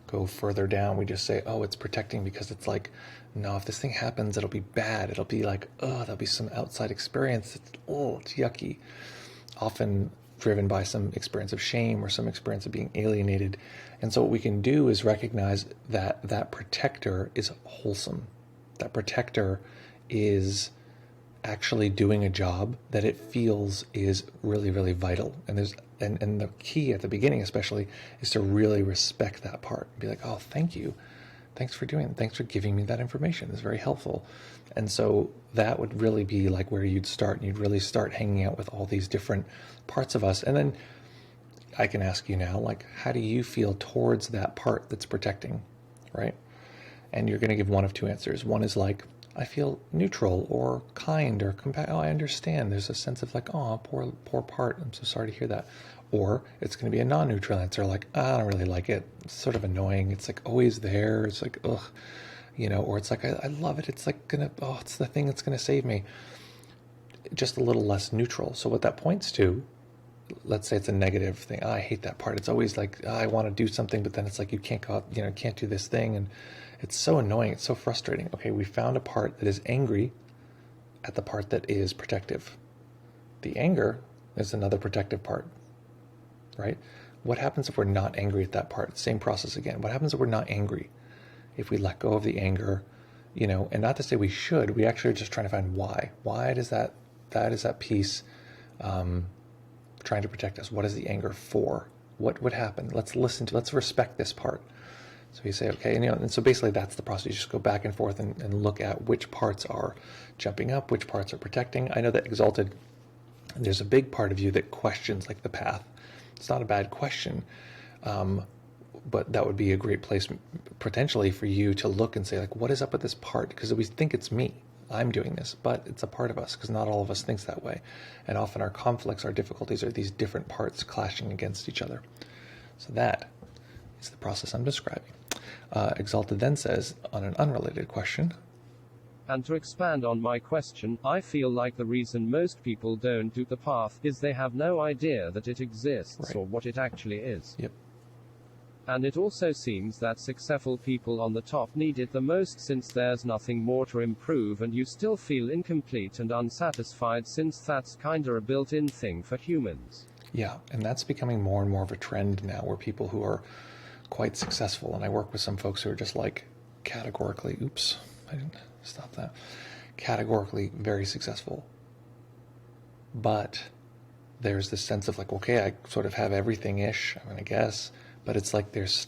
go further down, we just say, oh, it's protecting because it's like, no, if this thing happens, it'll be bad. It'll be like, oh, there'll be some outside experience. It's yucky. Often driven by some experience of shame or some experience of being alienated. And so what we can do is recognize that that protector is wholesome. That protector is actually doing a job that it feels is really, really vital. And the key at the beginning especially is to really respect that part. Be like, oh, thank you. Thanks for doing it. Thanks for giving me that information. It's very helpful. And so that would really be like where you'd start, and you'd really start hanging out with all these different parts of us. And then I can ask you now, like, how do you feel towards that part that's protecting, right? And you're going to give one of two answers. One is like, I feel neutral or kind or oh, I understand. There's a sense of like, oh, poor part. I'm so sorry to hear that. Or it's going to be a non-neutral answer, like, I don't really like it. It's sort of annoying. It's like always there. It's like, ugh, or it's like, I love it. It's like it's the thing that's going to save me. Just a little less neutral. So what that points to, let's say it's a negative thing. I hate that part. It's always like, I want to do something, but then it's like, you can't go out, can't do this thing. And it's so annoying. It's so frustrating. Okay, we found a part that is angry at the part that is protective. The anger is another protective part, right? What happens if we're not angry at that part? Same process again. What happens if we're not angry? If we let go of the anger, and not to say we should, we actually are just trying to find why. Why does that piece trying to protect us? What is the anger for? What would happen? Let's respect this part. So you say, okay, and so basically that's the process. You just go back and forth and look at which parts are jumping up, which parts are protecting. I know that Exalted, there's a big part of you that questions like the path. It's not a bad question, but that would be a great place potentially for you to look and say, like, what is up with this part? Because we think it's me. I'm doing this, but it's a part of us, because not all of us thinks that way. And often our conflicts, our difficulties are these different parts clashing against each other. So that is the process I'm describing. Exalted then says, on an unrelated question, and to expand on my question, I feel like the reason most people don't do the path is they have no idea that it exists, right, or what it actually is. Yep. And it also seems that successful people on the top need it the most, since there's nothing more to improve, and you still feel incomplete and unsatisfied, since that's kinda a built-in thing for humans. Yeah, and that's becoming more and more of a trend now, where people who are quite successful, and I work with some folks who are just like categorically, oops, I didn't stop that, categorically very successful. But there's this sense of like, okay, I sort of have everything-ish, I guess, but it's like there's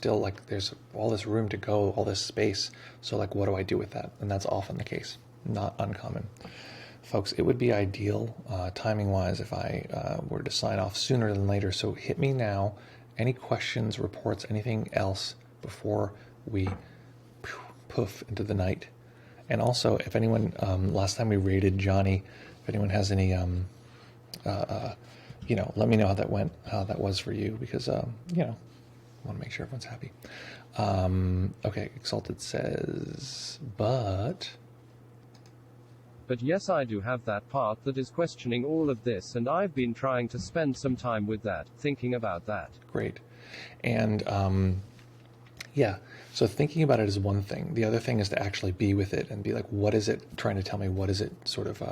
all this room to go, all this space. So like, what do I do with that? And that's often the case, not uncommon. Folks, it would be ideal, timing-wise, if I were to sign off sooner than later. So hit me now. Any questions, reports, anything else before we poof into the night? And also, if anyone, last time we rated Johnny, if anyone has any, let me know how that went, how that was for you, because, I want to make sure everyone's happy. Okay, Exalted says, But yes, I do have that part that is questioning all of this, and I've been trying to spend some time with that, thinking about that. Great. And yeah, so thinking about it is one thing. The other thing is to actually be with it and be like, what is it trying to tell me? What is it sort of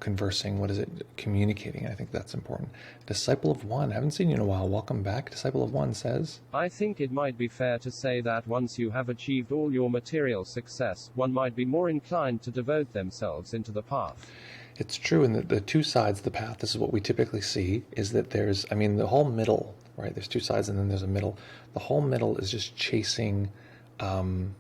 conversing? What is it communicating? I think that's important. Disciple of One, I haven't seen you in a while. Welcome back. Disciple of One says, I think it might be fair to say that once you have achieved all your material success, one might be more inclined to devote themselves into the path. It's true, and the two sides of the path, this is what we typically see, is that there's, the whole middle, right? There's two sides and then there's a middle. The whole middle is just chasing the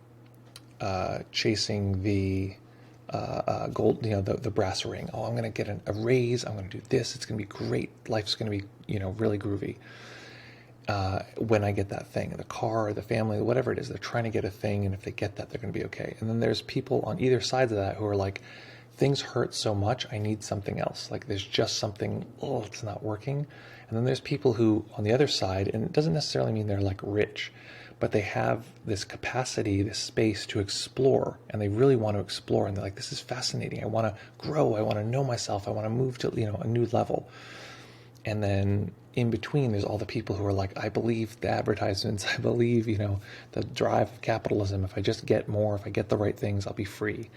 gold, the brass ring. Oh, I'm going to get a raise. I'm going to do this. It's going to be great. Life's going to be, really groovy. When I get that thing, the car, the family, whatever it is, they're trying to get a thing. And if they get that, they're going to be okay. And then there's people on either side of that who are like, things hurt so much, I need something else. Like there's just something, it's not working. And then there's people who, on the other side, and it doesn't necessarily mean they're like rich, but they have this capacity, this space to explore, and they really want to explore, and they're like, this is fascinating. I want to grow. I want to know myself. I want to move to, a new level. And then in between, there's all the people who are like, I believe the advertisements. I believe, the drive of capitalism. If I just get more, if I get the right things, I'll be free.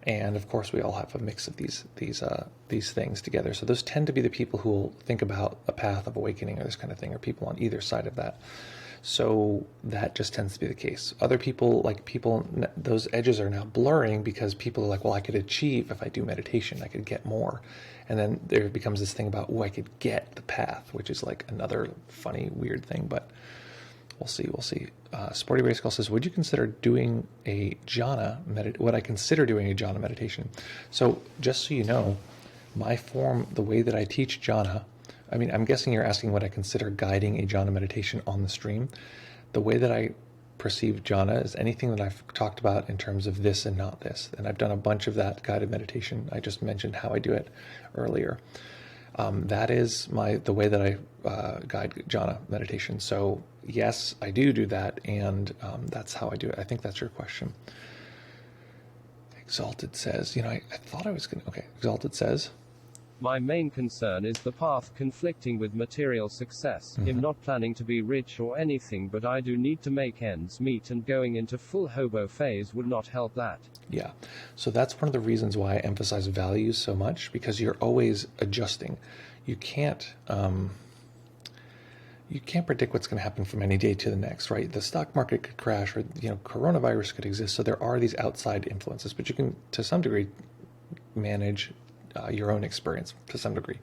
And of course, we all have a mix of these things together. So those tend to be the people who will think about a path of awakening or this kind of thing, or people on either side of that. So that just tends to be the case. Other people, those edges are now blurring because people are like, well, I could achieve if I do meditation, I could get more. And then there becomes this thing about, I could get the path, which is like another funny, weird thing, but we'll see. Sporty Ray Skull says, would you consider doing a jhana would I consider doing a jhana meditation? So just so you know, my form, the way that I teach jhana, I'm guessing you're asking would I consider guiding a jhana meditation on the stream. The way that I perceive jhana is anything that I've talked about in terms of this and not this. And I've done a bunch of that guided meditation. I just mentioned how I do it earlier. That is the way that I guide jhana meditation. So yes, I do that, and that's how I do it. I think that's your question. Exalted says, I thought I was going to... Okay, Exalted says... My main concern is the path conflicting with material success. I'm not planning to be rich or anything, but I do need to make ends meet, and going into full hobo phase would not help that. Yeah. So that's one of the reasons why I emphasize values so much, because you're always adjusting. You can't predict what's going to happen from any day to the next, right? The stock market could crash, or coronavirus could exist. So there are these outside influences, but you can, to some degree, manage your own experience to some degree.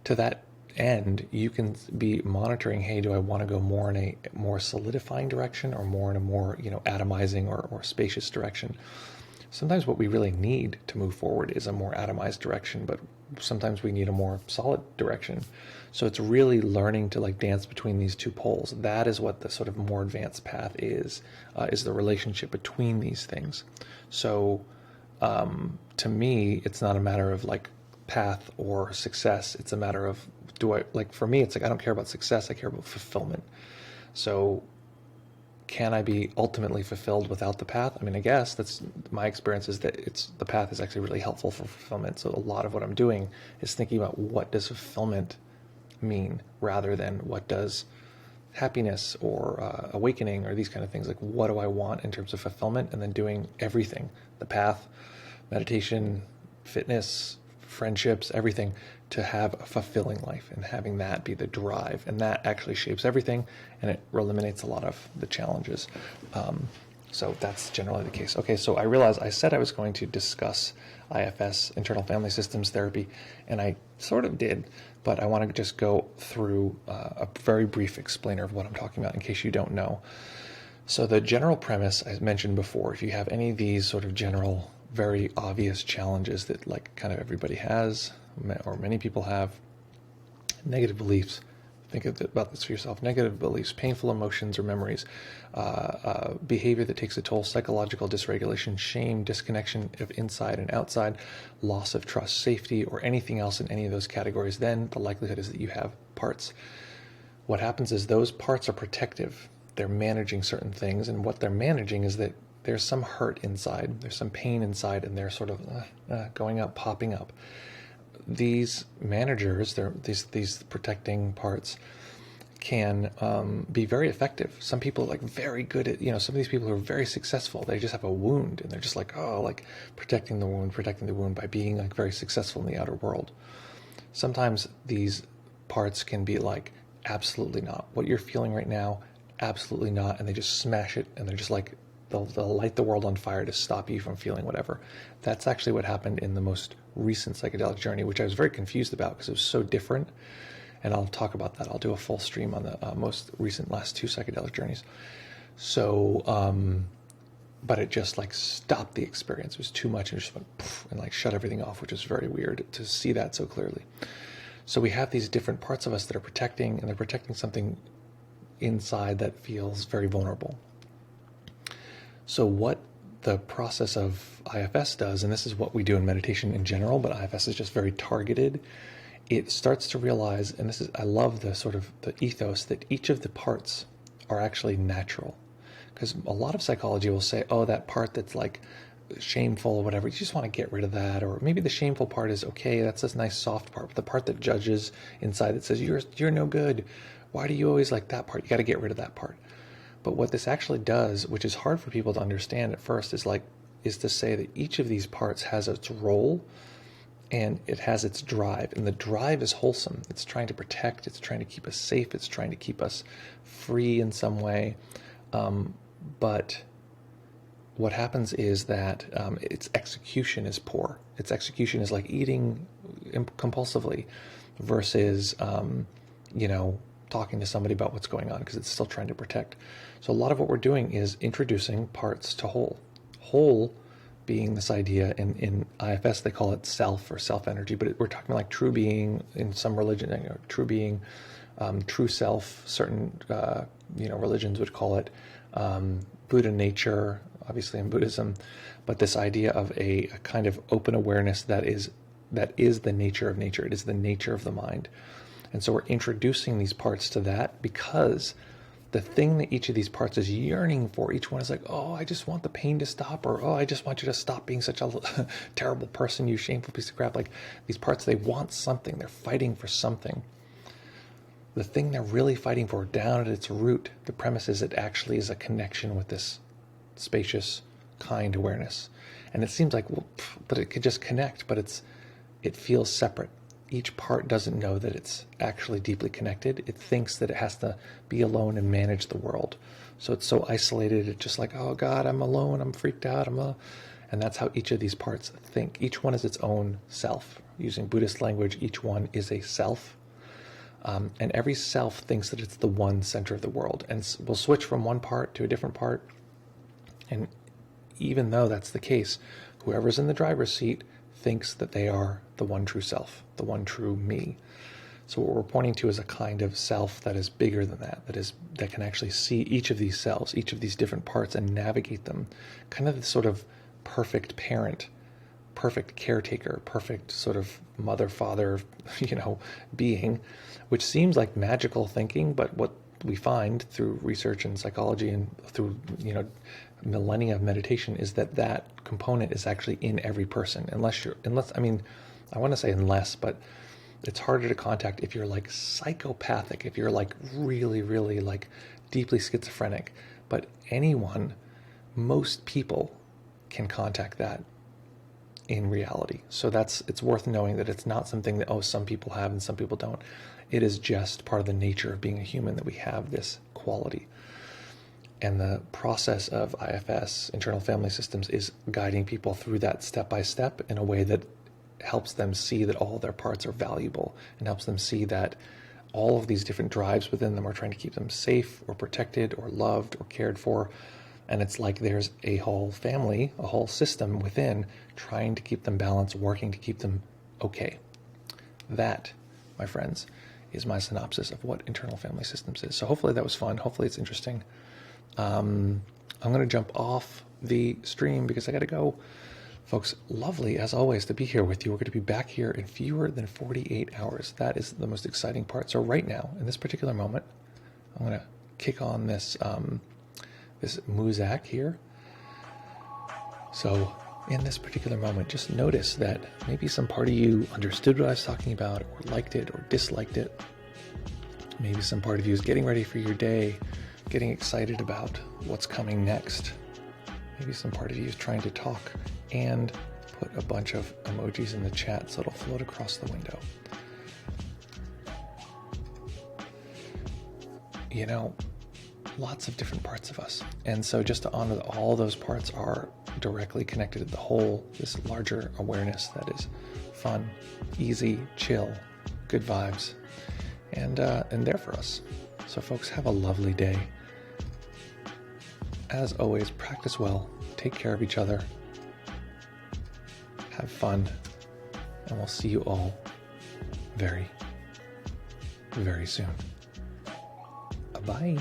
To that end, you can be monitoring, hey, do I want to go more in a more solidifying direction, or more in a more, atomizing or spacious direction? Sometimes what we really need to move forward is a more atomized direction, but sometimes we need a more solid direction. So it's really learning to dance between these two poles. That is what the sort of more advanced path is the relationship between these things. So to me, it's not a matter of path or success. It's a matter of, for me, it's I don't care about success. I care about fulfillment. So can I be ultimately fulfilled without the path? I guess that's my experience, is that the path is actually really helpful for fulfillment. So a lot of what I'm doing is thinking about what does fulfillment mean, rather than what does happiness or awakening or these kind of things. What do I want in terms of fulfillment? And then doing everything, the path, meditation, fitness, friendships, everything, to have a fulfilling life, and having that be the drive. And that actually shapes everything, and it eliminates a lot of the challenges. So that's generally the case. Okay, so I realized I said I was going to discuss IFS, Internal Family Systems Therapy, and I sort of did, but I want to just go through a very brief explainer of what I'm talking about in case you don't know. So the general premise I mentioned before, if you have any of these sort of general, very obvious challenges that kind of everybody has, or many people have, negative beliefs, think about this for yourself, negative beliefs, painful emotions or memories, behavior that takes a toll, psychological dysregulation, shame, disconnection of inside and outside, loss of trust, safety, or anything else in any of those categories, then the likelihood is that you have parts. What happens is those parts are protective. They're managing certain things, and what they're managing is that there's some hurt inside, there's some pain inside, and they're sort of going up, popping up. These managers, these protecting parts, can be very effective. Some people are very good at, some of these people who are very successful, they just have a wound, and they're just protecting the wound by being very successful in the outer world. Sometimes these parts can be absolutely not. What you're feeling right now, absolutely not, and they just smash it, and they're just they'll light the world on fire to stop you from feeling whatever. That's actually what happened in the most recent psychedelic journey, which I was very confused about because it was so different. And I'll talk about that. I'll do a full stream on the most recent last two psychedelic journeys. So, but it just stopped the experience. It was too much, and it just went poof, and shut everything off, which is very weird to see that so clearly. So we have these different parts of us that are protecting, and they're protecting something inside that feels very vulnerable. So what the process of IFS does, and this is what we do in meditation in general, but IFS is just very targeted, it starts to realize, and I love the sort of the ethos, that each of the parts are actually natural. Because a lot of psychology will say, oh, that part that's like shameful or whatever, you just want to get rid of that. Or maybe the shameful part is okay, that's this nice soft part. But the part that judges inside that says, you're no good. Why do you always like that part? You got to get rid of that part. But what this actually does, which is hard for people to understand at first, is to say that each of these parts has its role and it has its drive. And the drive is wholesome. It's trying to protect, it's trying to keep us safe, it's trying to keep us free in some way. But what happens is that its execution is poor. Its execution is like eating compulsively versus, talking to somebody about what's going on, because it's still trying to protect. So a lot of what we're doing is introducing parts to whole. Whole being this idea, in IFS they call it self or self-energy, but we're talking like true being in some religion, true being, true self, certain religions would call it Buddha nature, obviously in Buddhism, but this idea of a kind of open awareness that is the nature of nature. It is the nature of the mind. And so we're introducing these parts to that because the thing that each of these parts is yearning for, each one is like, oh, I just want the pain to stop, or oh, I just want you to stop being such a terrible person, you shameful piece of crap. Like these parts, they want something. They're fighting for something. The thing they're really fighting for down at its root, the premise is it actually is a connection with this spacious, kind awareness. And it seems like, well, but it could just connect, but it feels separate. Each part doesn't know that it's actually deeply connected. It thinks that it has to be alone and manage the world. So it's so isolated, it's just like, oh God, I'm alone, I'm freaked out, and that's how each of these parts think. Each one is its own self. Using Buddhist language, each one is a self. And every self thinks that it's the one center of the world. And we'll switch from one part to a different part. And even though that's the case, whoever's in the driver's seat thinks that they are the one true self, the one true me. So what we're pointing to is a kind of self that is bigger than that can actually see each of these selves, each of these different parts, and navigate them. Kind of the sort of perfect parent, perfect caretaker, perfect sort of mother, father, being, which seems like magical thinking, but what we find through research and psychology and through, millennia of meditation is that component is actually in every person. I want to say unless, but it's harder to contact if you're like psychopathic, if you're like really, really like deeply schizophrenic. But most people can contact that in reality. So it's worth knowing that it's not something that, some people have and some people don't. It is just part of the nature of being a human that we have this quality. And the process of IFS, internal family systems, is guiding people through that step by step in a way that helps them see that all their parts are valuable and helps them see that all of these different drives within them are trying to keep them safe or protected or loved or cared for. And it's like there's a whole family, a whole system within trying to keep them balanced, working to keep them okay. That, my friends, is my synopsis of what internal family systems is. So hopefully that was fun. Hopefully it's interesting. I'm going to jump off the stream because I got to go. Folks, lovely as always to be here with you. We're going to be back here in fewer than 48 hours. That is the most exciting part. So right now, in this particular moment, I'm going to kick on this this muzak here. So in this particular moment, just notice that maybe some part of you understood what I was talking about, or liked it, or disliked it. Maybe some part of you is getting ready for your day, getting excited about what's coming next. Maybe some part of you is trying to talk and put a bunch of emojis in the chat so it'll float across the window. Lots of different parts of us. And so just to honor that all those parts are directly connected to the whole, this larger awareness that is fun, easy, chill, good vibes, and there for us. So folks, have a lovely day. As always, practice well, take care of each other, have fun, and we'll see you all very, very soon. Bye.